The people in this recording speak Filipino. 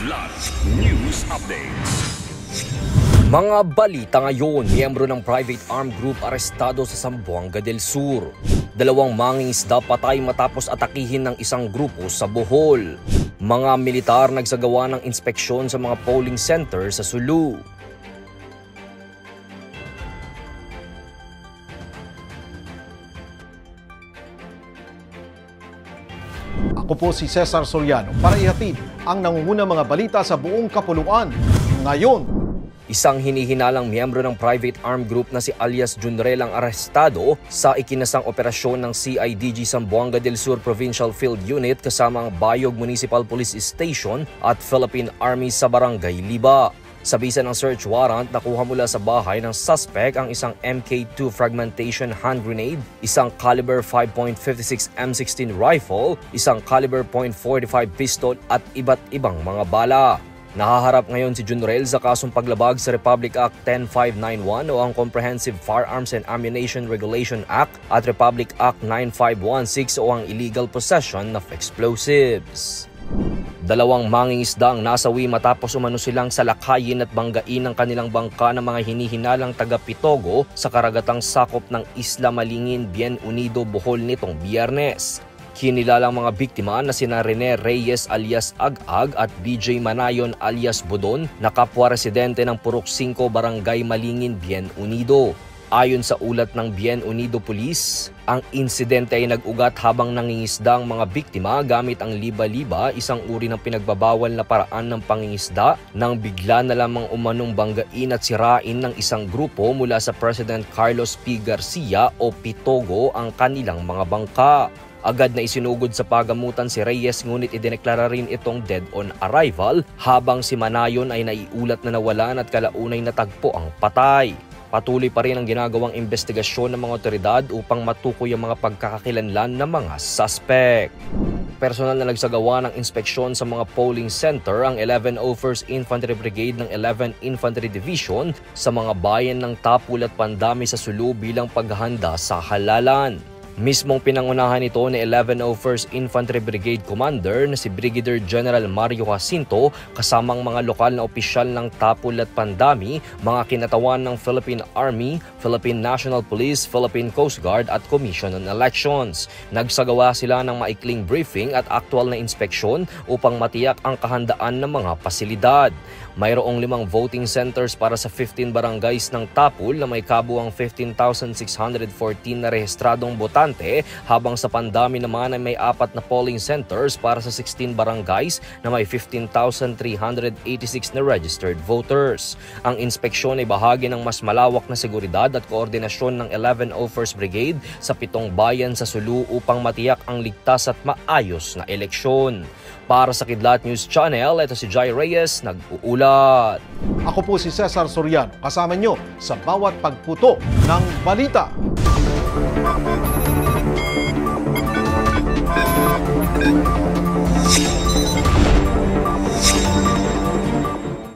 Kidlat News Updates. Mga balita ngayon, miyembro ng private armed group arestado sa Zamboanga del Sur. Dalawang mangingisda patay matapos atakihin ng isang grupo sa Bohol. Mga militar nagsagawa ng inspeksyon sa mga polling center sa Sulu. Ako po si Cesar Soriano para ihatid ang nangungunang mga balita sa buong kapuluan. Ngayon, Isang hinihinalang miyembro ng private armed group na si alias Junrel ang arestado sa ikinasang operasyon ng CIDG Zamboanga del Sur Provincial Field Unit kasama ang Bayog Municipal Police Station at Philippine Army sa Barangay Liba. Sa bisa ng search warrant, nakuha mula sa bahay ng suspect ang isang MK2 fragmentation hand grenade, isang caliber 5.56 M16 rifle, isang caliber .45 pistol at iba't ibang mga bala. Nahaharap ngayon si Junrel sa kasong paglabag sa Republic Act 10591 o ang Comprehensive Firearms and Ammunition Regulation Act at Republic Act 9516 o ang Illegal Possession of Explosives. Dalawang mangingisda ang nasawi matapos umano silang salakayin at banggain ng kanilang bangka ng mga hinihinalang taga-Pitogo sa karagatang sakop ng Isla Malingin, Bien Unido, Bohol nitong Biyernes. Kinilalang mga biktima na sina Rene Reyes alias Ag-Ag at BJ Manayon alias Bodon na kapwa residente ng Purok 5 Barangay Malingin, Bien Unido. Ayon sa ulat ng Bien Unido Police, ang insidente ay nag-ugat habang nangingisda ang mga biktima gamit ang liba-liba, isang uri ng pinagbabawal na paraan ng pangingisda, nang bigla na lamang umanong banggain at sirain ng isang grupo mula sa President Carlos P. Garcia o Pitogo ang kanilang mga bangka. Agad na isinugod sa pagamutan si Reyes ngunit idineklara rin itong dead on arrival habang si Manayon ay naiulat na nawalan at kalaunay natagpo ang patay. Patuloy pa rin ang ginagawang investigasyon ng mga otoridad upang matukoy ang mga pagkakakilanlan ng mga suspect. Personal na nagsagawa ng inspeksyon sa mga polling center ang 1101st Infantry Brigade ng 11th Infantry Division sa mga bayan ng Tapul at Pandami sa Sulu bilang paghahanda sa halalan. Mismong pinangunahan ito ni 1101st Infantry Brigade Commander na si Brigadier General Mario Jacinto kasamang mga lokal na opisyal ng Tapul at Pandami, mga kinatawan ng Philippine Army, Philippine National Police, Philippine Coast Guard at Commission on Elections. Nagsagawa sila ng maikling briefing at aktual na inspeksyon upang matiyak ang kahandaan ng mga pasilidad. Mayroong 5 voting centers para sa 15 barangays ng Tapul na may kabuang 15,614 na rehistradong botante, habang sa Pandami naman ay may 4 na polling centers para sa 16 barangays na may 15,386 na registered voters. Ang inspeksyon ay bahagi ng mas malawak na seguridad at koordinasyon ng 1101st Brigade sa 7 bayan sa Sulu upang matiyak ang ligtas at maayos na eleksyon. Para sa Kidlat News Channel, ito si Jai Reyes, nag-uulat. ako po si Cesar Soriano, kasama nyo sa bawat pagputo ng balita.